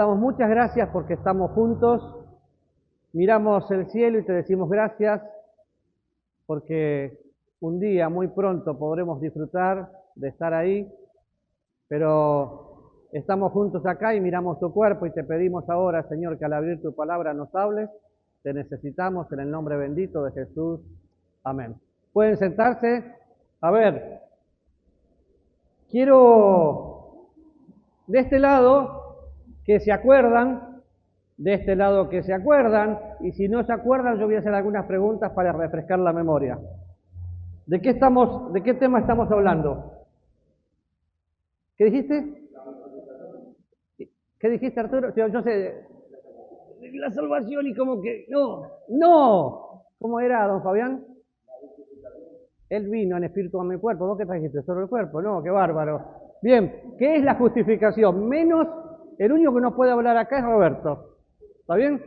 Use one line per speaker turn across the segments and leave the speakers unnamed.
Damos muchas gracias porque estamos juntos, miramos el cielo y te decimos gracias porque un día muy pronto podremos disfrutar de estar ahí, pero estamos juntos acá y miramos tu cuerpo y te pedimos ahora, Señor, que al abrir tu palabra nos hables. Te necesitamos en el nombre bendito de Jesús. Amén. Pueden sentarse. A ver, quiero de este lado que se acuerdan, y si no se acuerdan yo voy a hacer algunas preguntas para refrescar la memoria. ¿De qué tema estamos hablando? ¿Qué dijiste? ¿Qué dijiste, Arturo? Yo sé, la salvación y como que, no. ¿Cómo era, don Fabián? Él vino en espíritu a mi cuerpo. ¿Vos qué trajiste? ¿Solo el cuerpo? No, qué bárbaro. Bien, ¿qué es la justificación? Menos, el único que nos puede hablar acá es Roberto. ¿Está bien?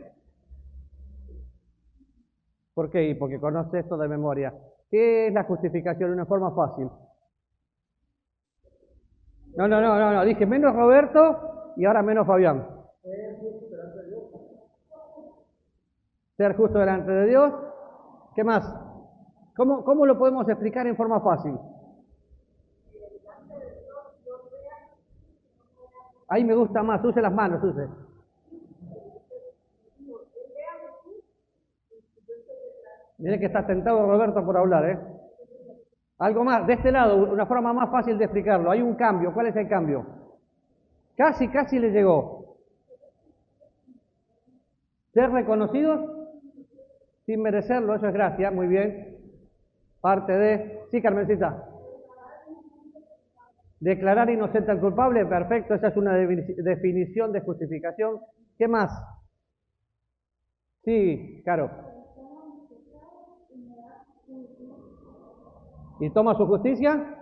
¿Por qué? Porque conoce esto de memoria. ¿Qué es la justificación? Una forma fácil. No. Dije menos Roberto y ahora menos Fabián. Ser justo delante de Dios. ¿Qué más? ¿Cómo lo podemos explicar en forma fácil? Ahí me gusta más, use las manos, use. Mirá que está tentado Roberto por hablar, ¿eh? Algo más, de este lado, una forma más fácil de explicarlo. Hay un cambio. ¿Cuál es el cambio? Casi le llegó. Ser reconocidos sin merecerlo, eso es gracia, muy bien. Parte de... Sí, Carmencita. Declarar inocente al culpable, perfecto, esa es una definición de justificación. ¿Qué más? Sí, claro. ¿Y toma su justicia?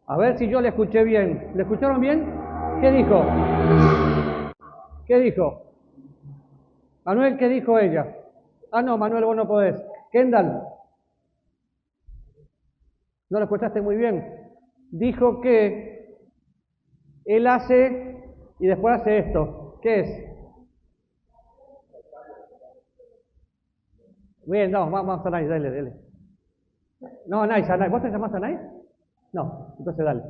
A ver si yo le escuché bien. ¿Le escucharon bien? ¿Qué dijo? ¿Qué dijo? Manuel, ¿qué dijo ella? Ah, no, Manuel, vos no podés. Kendall. No lo escuchaste muy bien. Dijo que él hace y después hace esto. ¿Qué es? Bien, no, vamos a Anais, dale. No, Anais. ¿Vos te llamás Anais? No, entonces dale.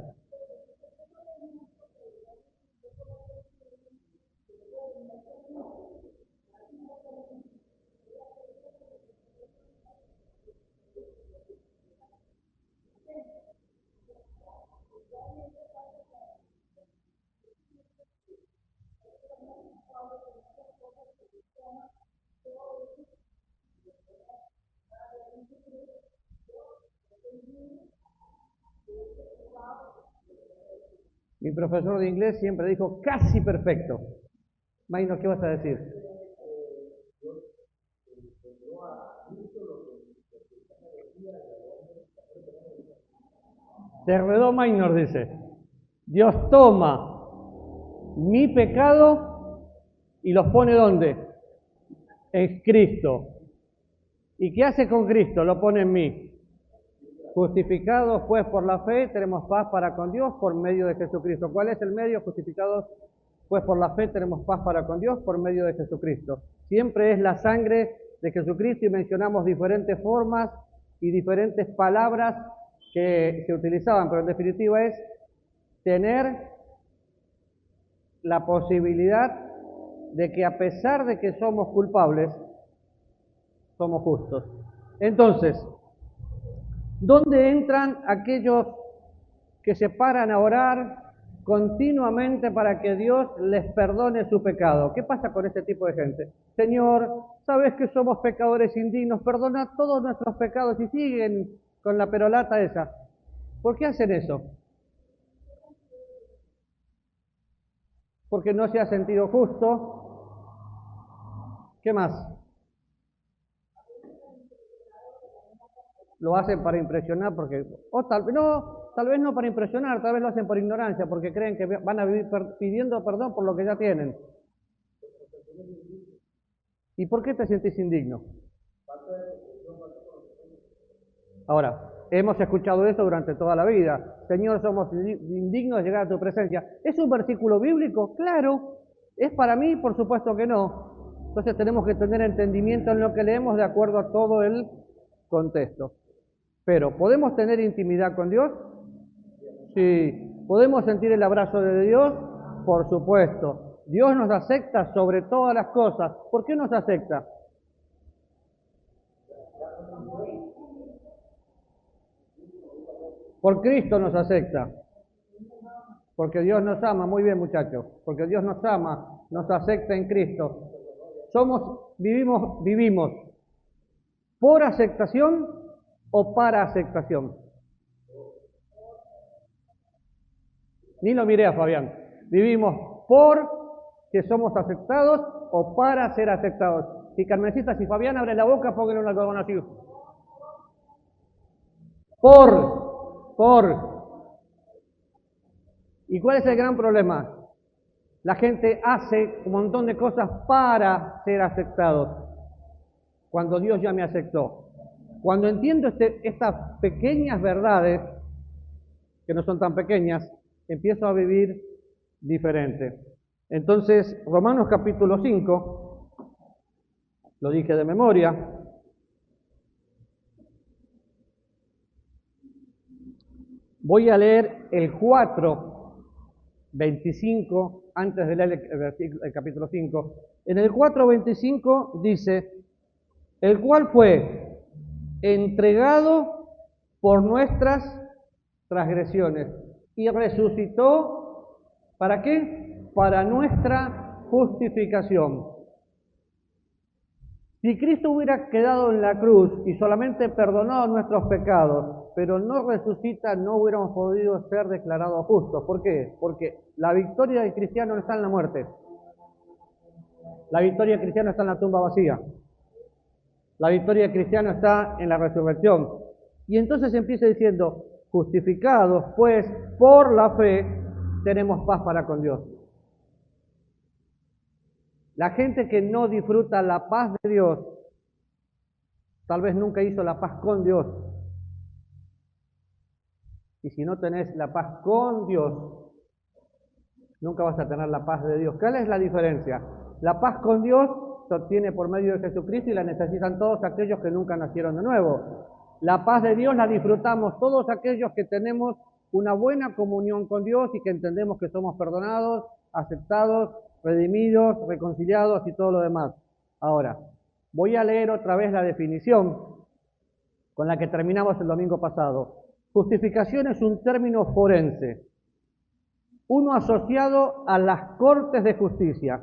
Mi profesor de inglés siempre dijo casi perfecto. Maino, ¿qué vas a decir? Se enredó Minor, dice. Dios toma mi pecado y los pone ¿dónde? En Cristo. ¿Y qué hace con Cristo? Lo pone en mí. Justificados pues por la fe, tenemos paz para con Dios por medio de Jesucristo. ¿Cuál es el medio? Justificados pues por la fe, tenemos paz para con Dios por medio de Jesucristo. Siempre es la sangre de Jesucristo y mencionamos diferentes formas y diferentes palabras que se utilizaban, pero en definitiva es tener la posibilidad de que a pesar de que somos culpables, somos justos. Entonces, ¿dónde entran aquellos que se paran a orar continuamente para que Dios les perdone su pecado? ¿Qué pasa con este tipo de gente? Señor, sabes que somos pecadores indignos, perdona todos nuestros pecados, y siguen con la perolata esa. ¿Por qué hacen eso? Porque no se ha sentido justo. ¿Qué más? Lo hacen para impresionar, porque, tal vez no para impresionar, tal vez lo hacen por ignorancia, porque creen que van a vivir pidiendo perdón por lo que ya tienen. ¿Y por qué te sentís indigno? Ahora, hemos escuchado eso durante toda la vida. Señor, somos indignos de llegar a tu presencia. ¿Es un versículo bíblico? Claro. ¿Es para mí? Por supuesto que no. Entonces tenemos que tener entendimiento en lo que leemos de acuerdo a todo el contexto. Pero, ¿podemos tener intimidad con Dios? Sí. ¿Podemos sentir el abrazo de Dios? Por supuesto. Dios nos acepta sobre todas las cosas. ¿Por qué nos acepta? Por Cristo nos acepta. Porque Dios nos ama. Muy bien, muchachos. Porque Dios nos ama, nos acepta en Cristo. Vivimos por aceptación o para aceptación. Ni lo miré a Fabián. Vivimos por que somos aceptados o para ser aceptados. Si Carmencita, si Fabián abre la boca, pónganle un algodón así. Por. ¿Y cuál es el gran problema? La gente hace un montón de cosas para ser aceptados, cuando Dios ya me aceptó. Cuando entiendo estas pequeñas verdades, que no son tan pequeñas, empiezo a vivir diferente. Entonces, Romanos capítulo 5, lo dije de memoria. Voy a leer el 4:25, antes de leer el capítulo 5. En el 4:25 dice, el cual fue entregado por nuestras transgresiones y resucitó, ¿para qué? Para nuestra justificación. Si Cristo hubiera quedado en la cruz y solamente perdonado nuestros pecados, pero no resucita, no hubiéramos podido ser declarados justos. ¿Por qué? Porque la victoria del cristiano no está en la muerte. La victoria del cristiano está en la tumba vacía. La victoria del cristiano está en la resurrección. Y entonces empieza diciendo, justificados, pues, por la fe, tenemos paz para con Dios. La gente que no disfruta la paz de Dios, tal vez nunca hizo la paz con Dios. Y si no tenés la paz con Dios, nunca vas a tener la paz de Dios. ¿Cuál es la diferencia? La paz con Dios se obtiene por medio de Jesucristo y la necesitan todos aquellos que nunca nacieron de nuevo. La paz de Dios la disfrutamos todos aquellos que tenemos una buena comunión con Dios y que entendemos que somos perdonados, aceptados, redimidos, reconciliados y todo lo demás. Ahora, voy a leer otra vez la definición con la que terminamos el domingo pasado. Justificación es un término forense, uno asociado a las cortes de justicia.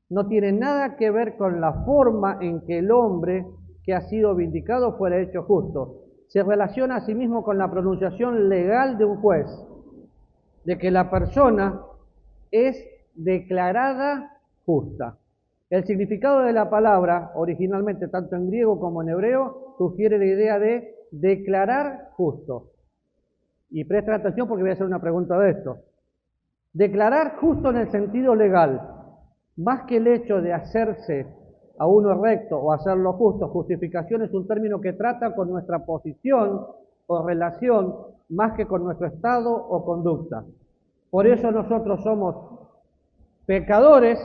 No tiene nada que ver con la forma en que el hombre que ha sido vindicado fuera hecho justo. Se relaciona a sí mismo con la pronunciación legal de un juez, de que la persona es declarada justa. El significado de la palabra, originalmente tanto en griego como en hebreo, sugiere la idea de declarar justo. Y presten atención porque voy a hacer una pregunta de esto. Declarar justo en el sentido legal, más que el hecho de hacerse a uno recto o hacerlo justo, justificación es un término que trata con nuestra posición o relación más que con nuestro estado o conducta. Por eso nosotros somos pecadores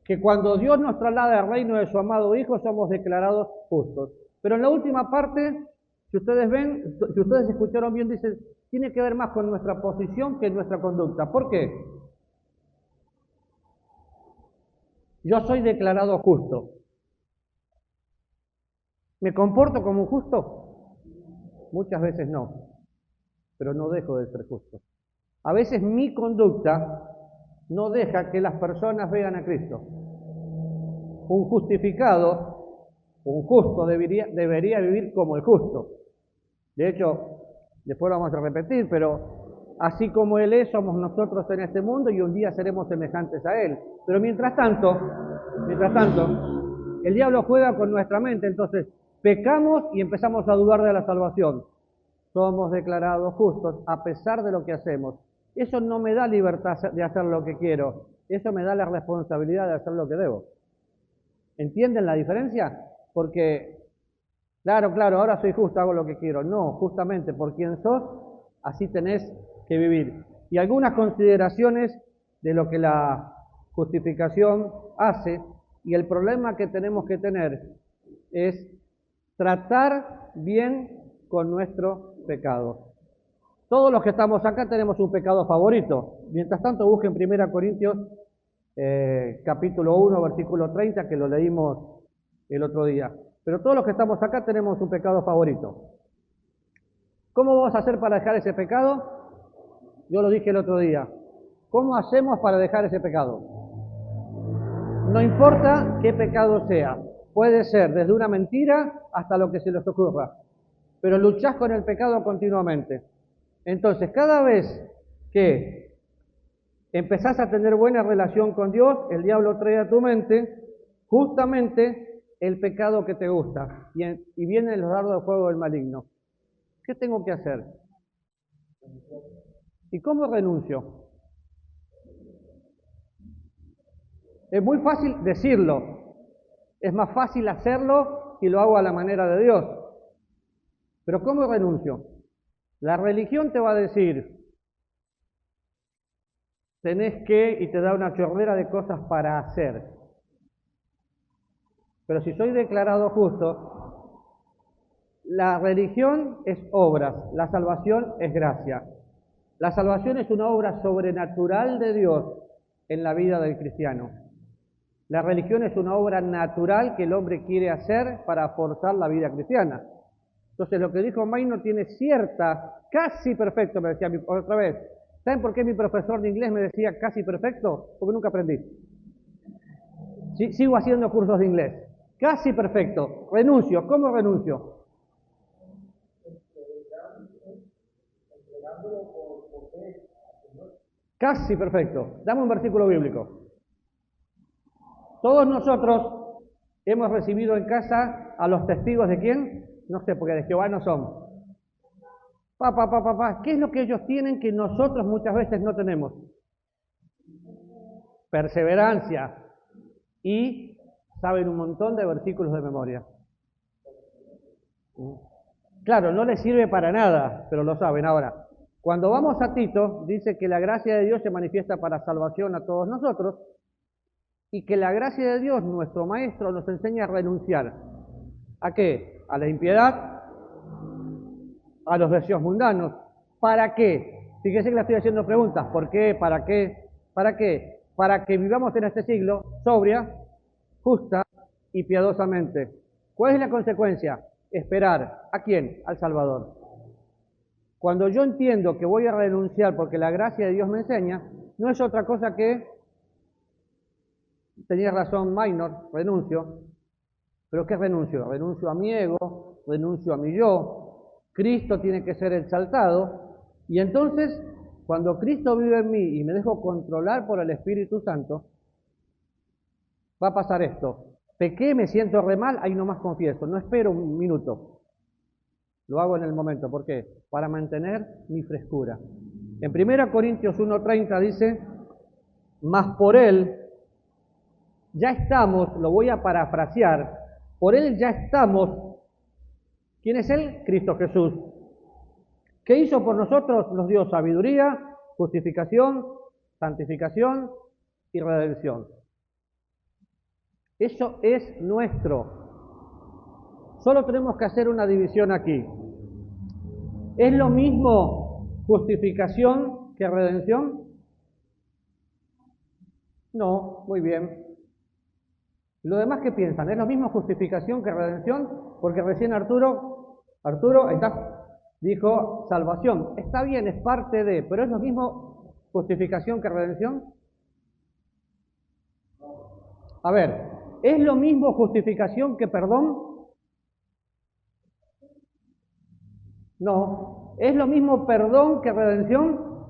que cuando Dios nos traslada al reino de su amado Hijo somos declarados justos. Pero en la última parte, si ustedes ven, si ustedes escucharon bien, dice, tiene que ver más con nuestra posición que nuestra conducta. ¿Por qué? Yo soy declarado justo. ¿Me comporto como un justo? Muchas veces no, pero no dejo de ser justo. A veces mi conducta no deja que las personas vean a Cristo. Un justificado, un justo debería vivir como el justo. De hecho, después lo vamos a repetir, pero así como Él es, somos nosotros en este mundo y un día seremos semejantes a Él. Pero mientras tanto, el diablo juega con nuestra mente, entonces pecamos y empezamos a dudar de la salvación. Somos declarados justos a pesar de lo que hacemos. Eso no me da libertad de hacer lo que quiero, eso me da la responsabilidad de hacer lo que debo. ¿Entienden la diferencia? Porque Claro, claro, ahora soy justo, hago lo que quiero. No, justamente por quien sos, así tenés que vivir. Y algunas consideraciones de lo que la justificación hace, y el problema que tenemos que tener es tratar bien con nuestro pecado. Todos los que estamos acá tenemos un pecado favorito. Mientras tanto, busquen 1 Corintios capítulo 1, versículo 30, que lo leímos el otro día. Pero todos los que estamos acá tenemos un pecado favorito. ¿Cómo vamos a hacer para dejar ese pecado? Yo lo dije el otro día. ¿Cómo hacemos para dejar ese pecado? No importa qué pecado sea. Puede ser desde una mentira hasta lo que se les ocurra. Pero luchás con el pecado continuamente. Entonces, cada vez que empezás a tener buena relación con Dios, el diablo trae a tu mente justamente el pecado que te gusta. Y vienen los dardos de fuego del maligno. ¿Qué tengo que hacer? ¿Y cómo renuncio? Es muy fácil decirlo. Es más fácil hacerlo si lo hago a la manera de Dios. Pero ¿cómo renuncio? La religión te va a decir, tenés que, y te da una chorrera de cosas para hacer. Pero si soy declarado justo, la religión es obras, la salvación es gracia. La salvación es una obra sobrenatural de Dios en la vida del cristiano. La religión es una obra natural que el hombre quiere hacer para forzar la vida cristiana. Entonces lo que dijo Maynor tiene cierta, casi perfecto, me decía otra vez. ¿Saben por qué mi profesor de inglés me decía casi perfecto? Porque nunca aprendí. Sí, sigo haciendo cursos de inglés. Casi perfecto. Renuncio. ¿Cómo renuncio? Casi perfecto. Dame un versículo bíblico. Todos nosotros hemos recibido en casa a los testigos de quién? No sé, porque de Jehová no somos. ¿Qué es lo que ellos tienen que nosotros muchas veces no tenemos? Perseverancia. Y saben un montón de versículos de memoria. Claro, no les sirve para nada, pero lo saben. Ahora, cuando vamos a Tito, dice que la gracia de Dios se manifiesta para salvación a todos nosotros y que la gracia de Dios, nuestro Maestro, nos enseña a renunciar. ¿A qué? A la impiedad, a los deseos mundanos. ¿Para qué? Fíjese que le estoy haciendo preguntas. ¿Por qué? ¿Para qué? ¿Para qué? Para que vivamos en este siglo sobria, justa y piadosamente. ¿Cuál es la consecuencia? Esperar. ¿A quién? Al Salvador. Cuando yo entiendo que voy a renunciar porque la gracia de Dios me enseña, no es otra cosa que, tenía razón Maynor, renuncio. ¿Pero qué renuncio? Renuncio a mi ego, renuncio a mi yo. Cristo tiene que ser exaltado. Y entonces, cuando Cristo vive en mí y me dejo controlar por el Espíritu Santo, va a pasar esto. Pequé, me siento re mal, ahí nomás confieso. No espero un minuto. Lo hago en el momento. ¿Por qué? Para mantener mi frescura. En 1 Corintios 1:30 dice, mas por Él ya estamos, lo voy a parafrasear, por Él ya estamos. ¿Quién es Él? Cristo Jesús. ¿Qué hizo por nosotros? Nos dio sabiduría, justificación, santificación y redención. Eso es nuestro. Solo tenemos que hacer una división aquí. ¿Es lo mismo justificación que redención? No, muy bien. ¿Lo demás qué piensan? ¿Es lo mismo justificación que redención? Porque recién Arturo, ahí está, dijo salvación. Está bien, es parte de, pero ¿es lo mismo justificación que redención? A ver, ¿es lo mismo justificación que perdón? No. ¿Es lo mismo perdón que redención?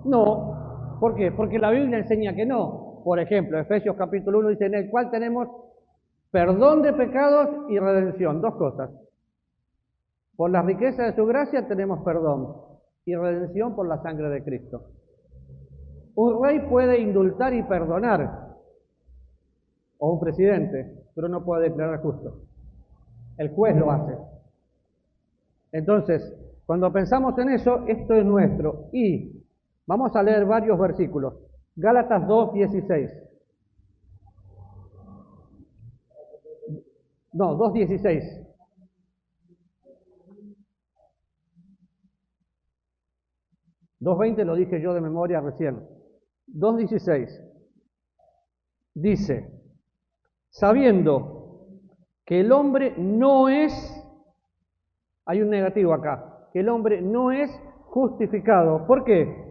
No. ¿Por qué? Porque la Biblia enseña que no. Por ejemplo, Efesios capítulo 1 dice, en el cual tenemos perdón de pecados y redención. Dos cosas. Por la riqueza de su gracia tenemos perdón y redención por la sangre de Cristo. Un rey puede indultar y perdonar, o un presidente, pero no puede declarar justo. el juez lo hace. Entonces, cuando pensamos en eso, esto es nuestro. Y vamos a leer varios versículos. Gálatas 2:16. No, 2:16. 2:20 lo dije yo de memoria recién. 2:16. Dice, sabiendo que el hombre no es, hay un negativo acá, que el hombre no es justificado. ¿Por qué?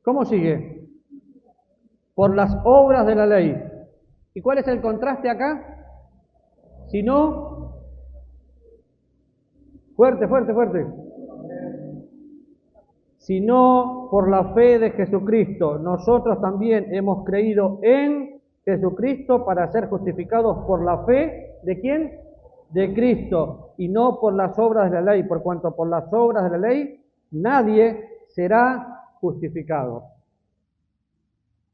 ¿Cómo sigue? Por las obras de la ley. ¿Y cuál es el contraste acá? Si no, fuerte, fuerte, fuerte. Sino por la fe de Jesucristo. Nosotros también hemos creído en Jesucristo para ser justificados por la fe, ¿de quién? De Cristo, y no por las obras de la ley, por cuanto por las obras de la ley nadie será justificado.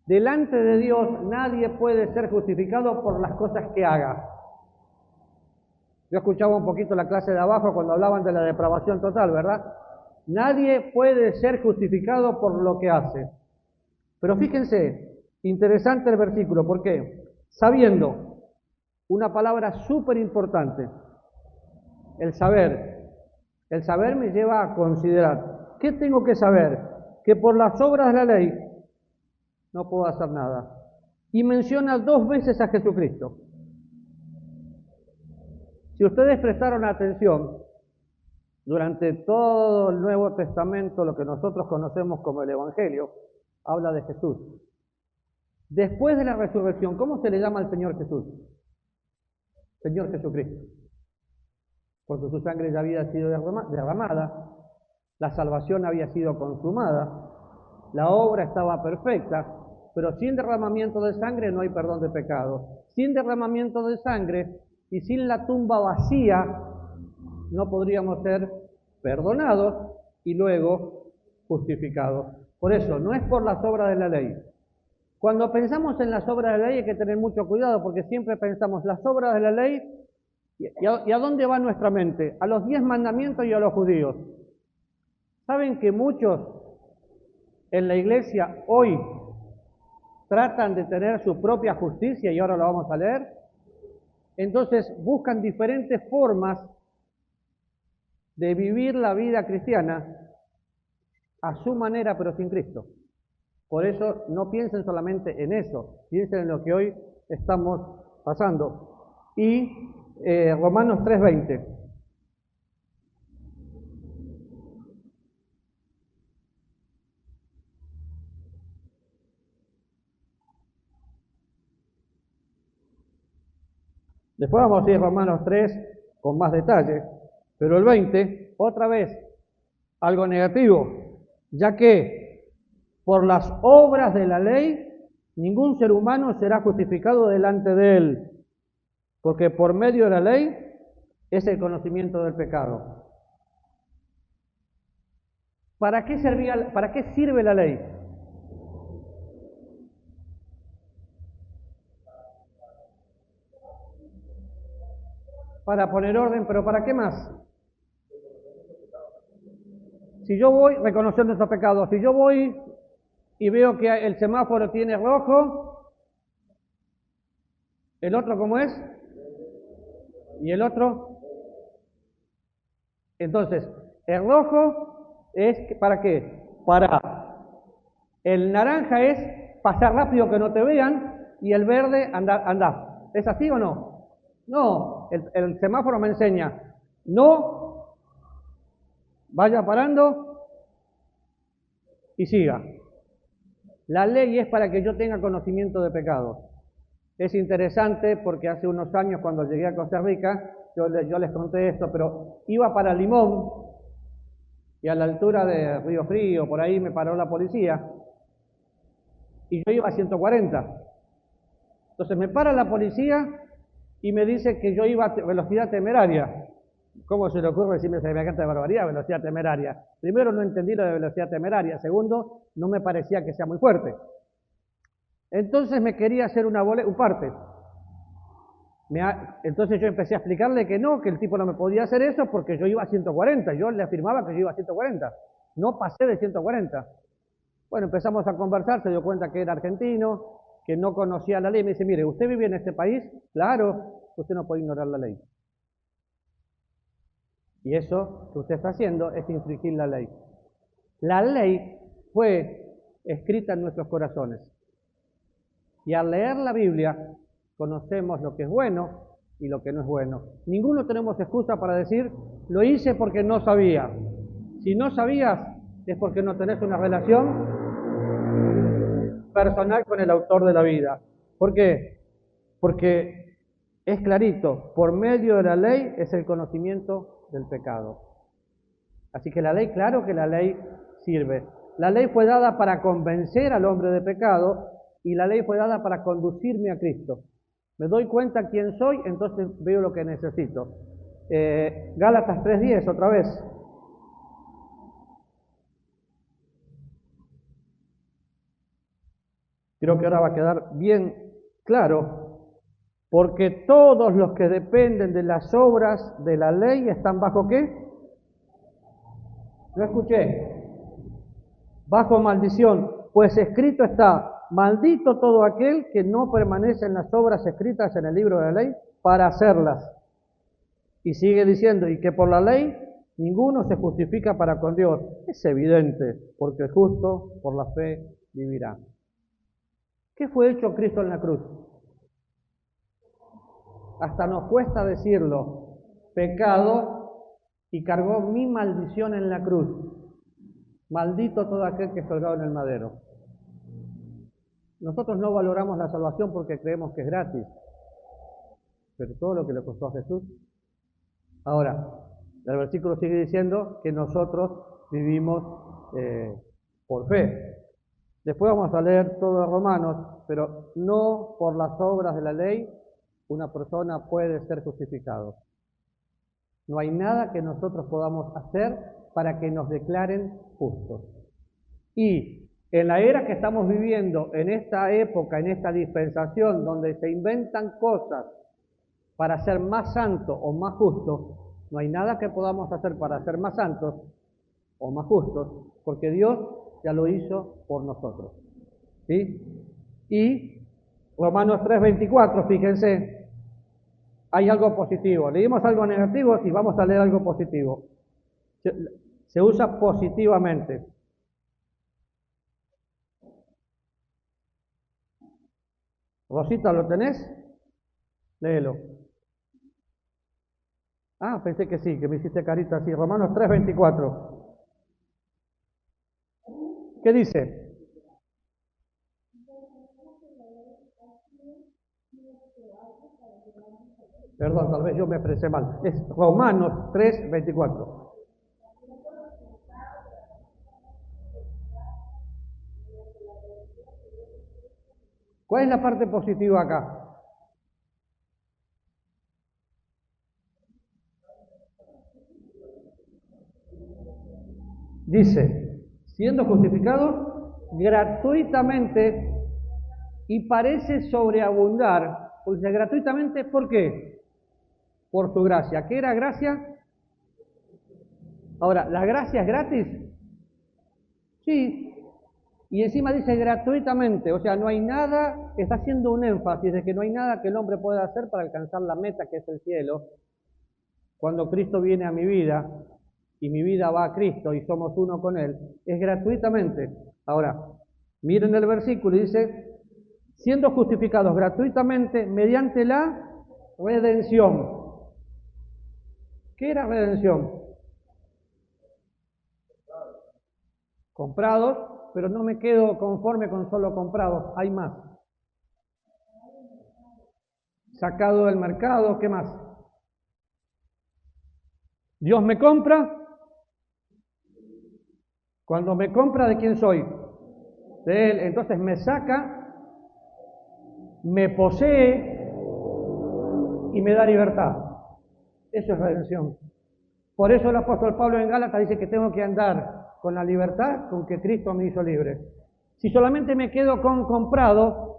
Delante de Dios nadie puede ser justificado por las cosas que haga. Yo escuchaba un poquito la clase de abajo cuando hablaban de la depravación total, ¿verdad? Nadie puede ser justificado por lo que hace. Pero fíjense, interesante el versículo, ¿por qué? Sabiendo, una palabra súper importante, el saber. El saber me lleva a considerar. ¿Qué tengo que saber? Que por las obras de la ley no puedo hacer nada. Y menciona 2 veces a Jesucristo. Si ustedes prestaron atención, durante todo el Nuevo Testamento, lo que nosotros conocemos como el Evangelio, habla de Jesús. Después de la resurrección, ¿cómo se le llama al Señor Jesús? Señor Jesucristo. Porque su sangre ya había sido derramada, la salvación había sido consumada, la obra estaba perfecta, pero sin derramamiento de sangre no hay perdón de pecados. Sin derramamiento de sangre y sin la tumba vacía, no podríamos ser perdonados y luego justificados. Por eso, no es por las obras de la ley. Cuando pensamos en las obras de la ley hay que tener mucho cuidado, porque siempre pensamos las obras de la ley, ¿y a dónde va nuestra mente? A los 10 mandamientos y a los judíos. ¿Saben que muchos en la iglesia hoy tratan de tener su propia justicia, y ahora lo vamos a leer? Entonces buscan diferentes formas de vivir la vida cristiana a su manera, pero sin Cristo. Por eso no piensen solamente en eso, piensen en lo que hoy estamos pasando. Y Romanos 3:20. Después vamos a ir a Romanos 3 con más detalle, pero el 20, otra vez, algo negativo, ya que por las obras de la ley, ningún ser humano será justificado delante de él, porque por medio de la ley es el conocimiento del pecado. ¿Para qué sirve la ley? Para poner orden, pero ¿para qué más? Si yo voy reconociendo nuestros pecados, si yo voy y veo que el semáforo tiene rojo, ¿el otro cómo es? ¿Y el otro? Entonces, el rojo es ¿para qué? El naranja es pasar rápido que no te vean, y el verde andar. ¿Es así o no? No, el semáforo me enseña, no, vaya parando y siga. La ley es para que yo tenga conocimiento de pecado. Es interesante porque hace unos años cuando llegué a Costa Rica, yo les conté esto, pero iba para Limón y a la altura de Río Frío, por ahí me paró la policía y yo iba a 140. Entonces me para la policía y me dice que yo iba a velocidad temeraria. ¿Cómo se le ocurre decirme semejante barbaridad, velocidad temeraria? Primero, no entendí lo de velocidad temeraria. Segundo, no me parecía que sea muy fuerte. Entonces me quería hacer un parte. Entonces yo empecé a explicarle que no, que el tipo no me podía hacer eso porque yo iba a 140. Yo le afirmaba que yo iba a 140. No pasé de 140. Bueno, empezamos a conversar, se dio cuenta que era argentino, que no conocía la ley. Me dice, mire, ¿usted vive en este país? Claro, usted no puede ignorar la ley. Y eso que usted está haciendo es infringir la ley. La ley fue escrita en nuestros corazones. Y al leer la Biblia, conocemos lo que es bueno y lo que no es bueno. Ninguno tenemos excusa para decir, lo hice porque no sabía. Si no sabías, es porque no tenés una relación personal con el autor de la vida. ¿Por qué? Porque es clarito, por medio de la ley es el conocimiento del pecado. Así que la ley, claro que la ley sirve. La ley fue dada para convencer al hombre de pecado y la ley fue dada para conducirme a Cristo. Me doy cuenta quién soy, entonces veo lo que necesito. Gálatas 3:10, otra vez. Creo que ahora va a quedar bien claro, porque todos los que dependen de las obras de la ley están bajo ¿qué? No escuché. Bajo maldición, pues escrito está, maldito todo aquel que no permanece en las obras escritas en el libro de la ley para hacerlas. Y sigue diciendo, y que por la ley ninguno se justifica para con Dios. Es evidente, porque el justo por la fe vivirá. ¿Qué fue hecho Cristo en la cruz? Hasta nos cuesta decirlo, pecado, y cargó mi maldición en la cruz. Maldito todo aquel que es colgado en el madero. Nosotros no valoramos la salvación porque creemos que es gratis, pero todo lo que le costó a Jesús. Ahora, el versículo sigue diciendo que nosotros vivimos por fe. Después vamos a leer todo de Romanos, pero no por las obras de la ley una persona puede ser justificado. No hay nada que nosotros podamos hacer para que nos declaren justos. Y en la era que estamos viviendo, en esta época, en esta dispensación, donde se inventan cosas para ser más santos o más justos, no hay nada que podamos hacer para ser más santos o más justos, porque Dios ya lo hizo por nosotros. ¿Sí? Y Romanos 3:24, fíjense, hay algo positivo. Leímos algo negativo y vamos a leer algo positivo. Se usa positivamente. Rosita, ¿lo tenés? Léelo. Ah, pensé que sí, que me hiciste carita así. Romanos 3:24. ¿Qué dice? Perdón, tal vez yo me expresé mal. Es Romanos 3:24. ¿Cuál es la parte positiva acá? Dice, siendo justificados gratuitamente y parece sobreabundar. Pues gratuitamente, ¿por qué? Por su gracia. ¿Qué era gracia? Ahora, ¿la gracia es gratis? Sí. Y encima dice gratuitamente, o sea, no hay nada, está haciendo un énfasis de que no hay nada que el hombre pueda hacer para alcanzar la meta que es el cielo. Cuando Cristo viene a mi vida y mi vida va a Cristo y somos uno con Él, es gratuitamente. Ahora, miren el versículo y dice, siendo justificados gratuitamente mediante la redención. ¿Qué era redención? Comprados, pero no me quedo conforme con solo comprados, hay más. Sacado del mercado, ¿qué más? Dios me compra. Cuando me compra, ¿de quién soy? De Él. Entonces me saca, me posee y me da libertad. Eso es redención. Por eso el apóstol Pablo en Gálatas dice que tengo que andar con la libertad con que Cristo me hizo libre. Si solamente me quedo con comprado,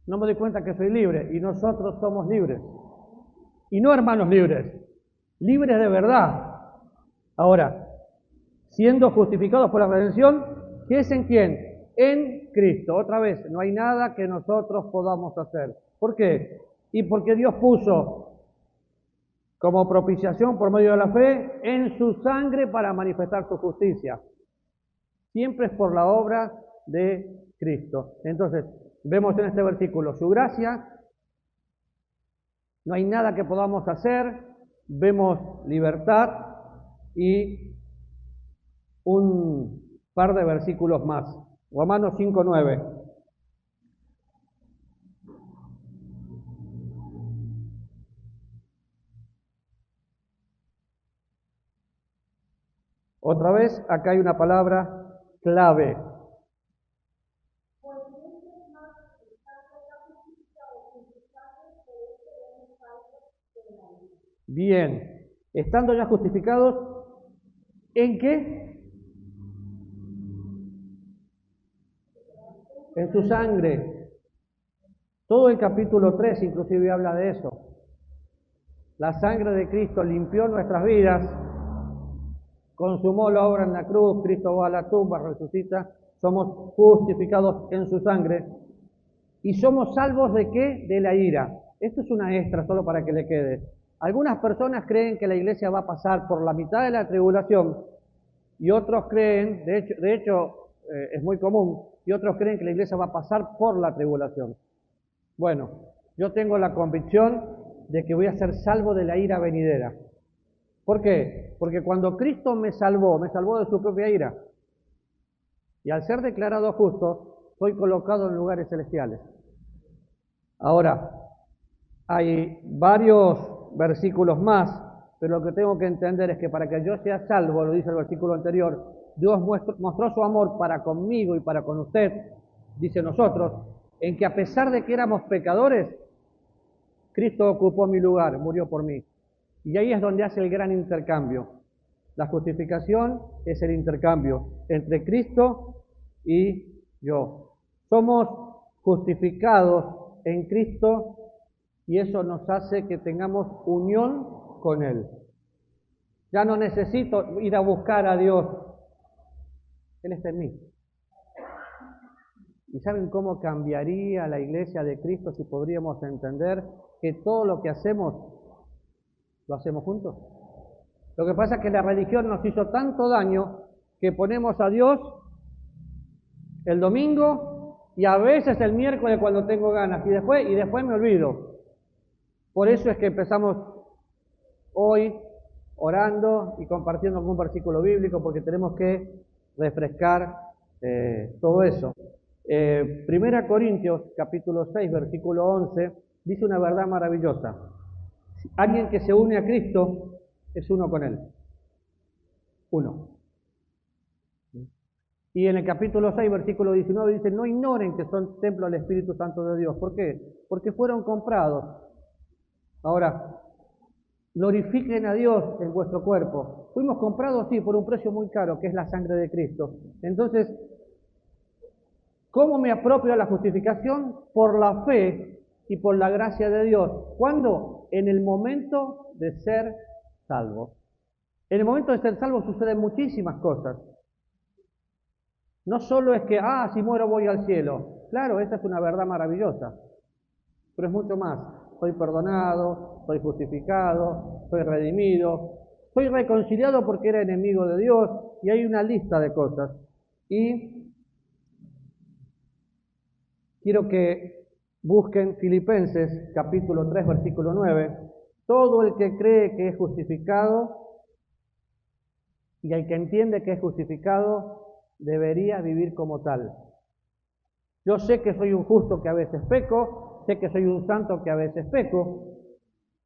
no me doy cuenta que soy libre y nosotros somos libres. Y no hermanos libres, libres de verdad. Ahora, siendo justificados por la redención, ¿qué es en quién? En Cristo. Otra vez, no hay nada que nosotros podamos hacer. ¿Por qué? Y porque Dios puso como propiciación por medio de la fe en su sangre para manifestar su justicia. Siempre es por la obra de Cristo. Entonces, vemos en este versículo su gracia, no hay nada que podamos hacer, vemos libertad y un par de versículos más. Romanos 5:9. Otra vez, acá hay una palabra clave. Bien, estando ya justificados, ¿en qué? En su sangre. Todo el capítulo 3 inclusive habla de eso. La sangre de Cristo limpió nuestras vidas, consumó la obra en la cruz, Cristo va a la tumba, resucita, somos justificados en su sangre y somos salvos ¿de qué? De la ira. Esto es una extra solo para que le quede. Algunas personas creen que la iglesia va a pasar por la mitad de la tribulación y otros creen, de hecho es muy común, y otros creen que la iglesia va a pasar por la tribulación. Bueno, yo tengo la convicción de que voy a ser salvo de la ira venidera. ¿Por qué? Porque cuando Cristo me salvó de su propia ira. Y al ser declarado justo, soy colocado en lugares celestiales. Ahora, hay varios versículos más, pero lo que tengo que entender es que para que yo sea salvo, lo dice el versículo anterior, Dios mostró su amor para conmigo y para con usted, dice nosotros, en que a pesar de que éramos pecadores, Cristo ocupó mi lugar, murió por mí. Y ahí es donde hace el gran intercambio. La justificación es el intercambio entre Cristo y yo. Somos justificados en Cristo y eso nos hace que tengamos unión con Él. Ya no necesito ir a buscar a Dios. Él está en mí. ¿Y saben cómo cambiaría la iglesia de Cristo si podríamos entender que todo lo que hacemos, lo hacemos juntos? Lo que pasa es que la religión nos hizo tanto daño que ponemos a Dios el domingo y a veces el miércoles cuando tengo ganas y después me olvido. Por eso es que empezamos hoy orando y compartiendo algún versículo bíblico porque tenemos que refrescar todo eso. 1 Corintios capítulo 6 versículo 11 dice una verdad maravillosa. Alguien que se une a Cristo es uno con Él. Uno. Y en el capítulo 6, versículo 19 dice, no ignoren que son templo del Espíritu Santo de Dios. ¿Por qué? Porque fueron comprados. Ahora, glorifiquen a Dios en vuestro cuerpo. Fuimos comprados, sí, por un precio muy caro, que es la sangre de Cristo. Entonces, ¿cómo me apropio a la justificación? Por la fe y por la gracia de Dios. ¿Cuándo? En el momento de ser salvo. En el momento de ser salvo suceden muchísimas cosas. No solo es que, si muero voy al cielo. Claro, esa es una verdad maravillosa. Pero es mucho más. Soy perdonado, soy justificado, soy redimido, soy reconciliado porque era enemigo de Dios, y hay una lista de cosas. Y quiero que busquen Filipenses capítulo 3, versículo 9. Todo el que cree que es justificado y el que entiende que es justificado debería vivir como tal. Yo sé que soy un justo que a veces peco, sé que soy un santo que a veces peco,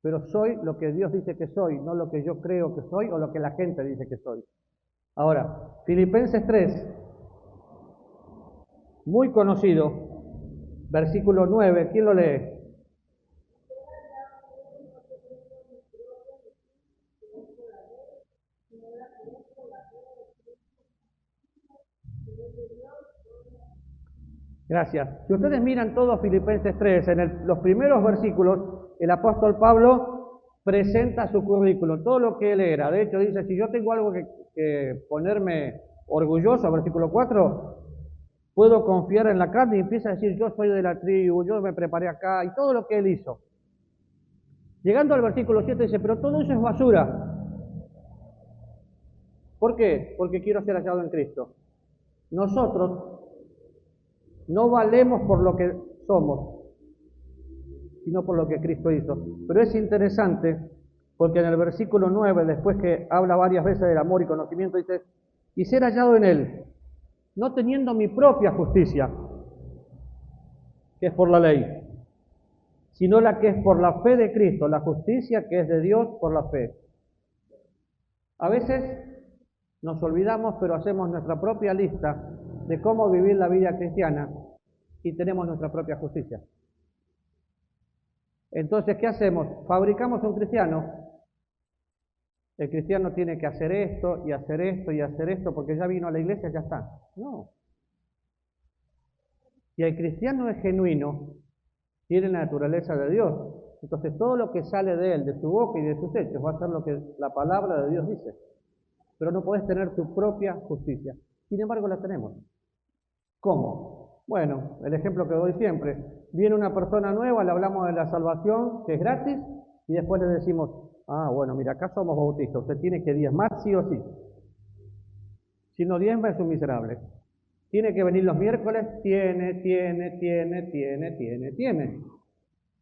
pero soy lo que Dios dice que soy, no lo que yo creo que soy o lo que la gente dice que soy. Ahora, Filipenses 3, muy conocido, versículo 9, ¿quién lo lee? Gracias. Si ustedes miran todo Filipenses 3, en los primeros versículos, el apóstol Pablo presenta su currículum, todo lo que él era. De hecho, dice, si yo tengo algo que ponerme orgulloso, versículo 4, puedo confiar en la carne y empieza a decir, yo soy de la tribu, yo me preparé acá, y todo lo que él hizo. Llegando al versículo 7 dice, pero todo eso es basura. ¿Por qué? Porque quiero ser hallado en Cristo. Nosotros no valemos por lo que somos, sino por lo que Cristo hizo. Pero es interesante porque en el versículo 9, después que habla varias veces del amor y conocimiento, dice, y ser hallado en Él, no teniendo mi propia justicia, que es por la ley, sino la que es por la fe de Cristo, la justicia que es de Dios por la fe. A veces nos olvidamos, pero hacemos nuestra propia lista de cómo vivir la vida cristiana y tenemos nuestra propia justicia. Entonces, ¿qué hacemos? Fabricamos un cristiano. El cristiano tiene que hacer esto y hacer esto y hacer esto porque ya vino a la iglesia, ya está. No. Si el cristiano es genuino, tiene la naturaleza de Dios. Entonces, todo lo que sale de él, de su boca y de sus hechos, va a ser lo que la palabra de Dios dice. Pero no podés tener tu propia justicia. Sin embargo, la tenemos. ¿Cómo? Bueno, el ejemplo que doy siempre. Viene una persona nueva, le hablamos de la salvación, que es gratis, y después le decimos, bueno, mira, acá somos bautistas, usted tiene que diezmar sí o sí. Si no diezma es un miserable. Tiene que venir los miércoles, tiene.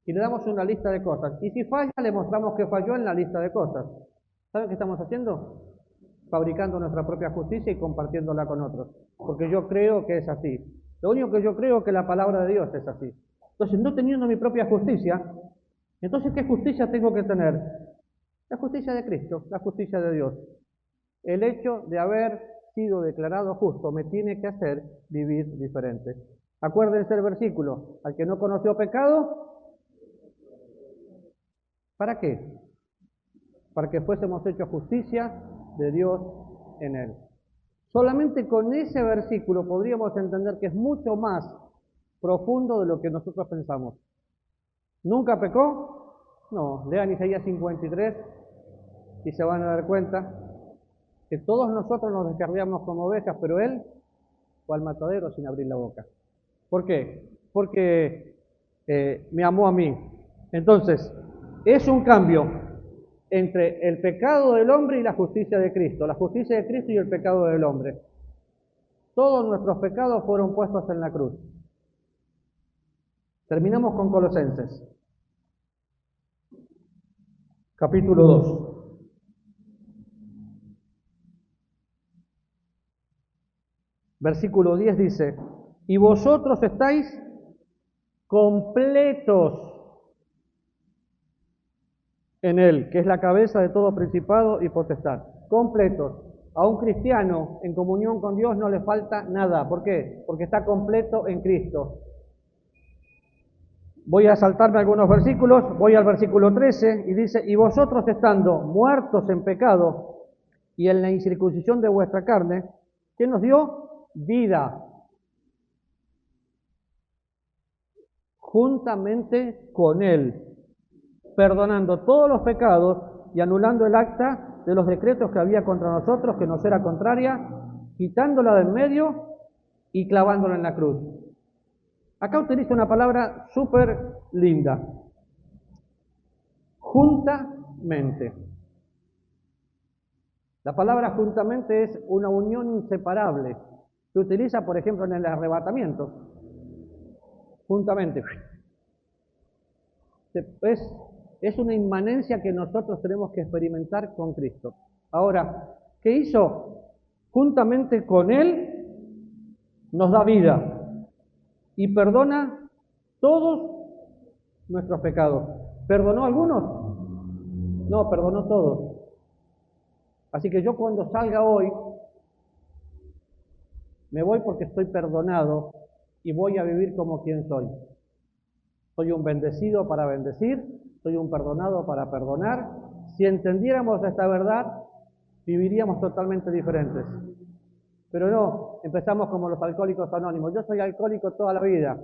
Y le damos una lista de cosas. Y si falla, le mostramos que falló en la lista de cosas. ¿Saben qué estamos haciendo? Fabricando nuestra propia justicia y compartiéndola con otros. Porque yo creo que es así. Lo único que yo creo es que la palabra de Dios es así. Entonces, no teniendo mi propia justicia, entonces, ¿qué justicia tengo que tener? La justicia de Cristo, la justicia de Dios. El hecho de haber sido declarado justo me tiene que hacer vivir diferente. Acuérdense el versículo, al que no conoció pecado, ¿para qué? Para que fuésemos hechos justicia de Dios en él. Solamente con ese versículo podríamos entender que es mucho más profundo de lo que nosotros pensamos. ¿Nunca pecó? No, lean Isaías 53 y se van a dar cuenta que todos nosotros nos descarriamos como ovejas, pero él fue al matadero sin abrir la boca. ¿Por qué? Porque me amó a mí. Entonces, es un cambio entre el pecado del hombre y la justicia de Cristo, la justicia de Cristo y el pecado del hombre. Todos nuestros pecados fueron puestos en la cruz. Terminamos con Colosenses, capítulo 2. Versículo 10 dice, y vosotros estáis completos en Él, que es la cabeza de todo principado y potestad. Completos. A un cristiano en comunión con Dios no le falta nada. ¿Por qué? Porque está completo en Cristo. Voy a saltarme algunos versículos, voy al versículo 13 y dice, y vosotros estando muertos en pecado y en la incircuncisión de vuestra carne, ¿qué nos dio? Vida. Juntamente con Él, perdonando todos los pecados y anulando el acta de los decretos que había contra nosotros, que nos era contraria, quitándola de en medio y clavándola en la cruz. Acá utiliza una palabra súper linda. Juntamente. La palabra juntamente es una unión inseparable. Se utiliza, por ejemplo, en el arrebatamiento. Juntamente. Es una inmanencia que nosotros tenemos que experimentar con Cristo. Ahora, ¿qué hizo? Juntamente con Él nos da vida y perdona todos nuestros pecados. ¿Perdonó algunos? No, perdonó todos. Así que yo cuando salga hoy, me voy porque estoy perdonado y voy a vivir como quien soy. Soy un bendecido para bendecir, soy un perdonado para perdonar. Si entendiéramos esta verdad, viviríamos totalmente diferentes. Pero no, empezamos como los alcohólicos anónimos. Yo soy alcohólico toda la vida.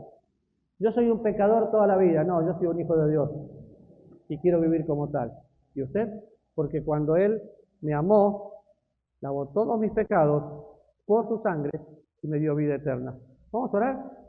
Yo soy un pecador toda la vida. No, yo soy un hijo de Dios y quiero vivir como tal. ¿Y usted? Porque cuando Él me amó, lavó todos mis pecados por su sangre y me dio vida eterna. Vamos a orar.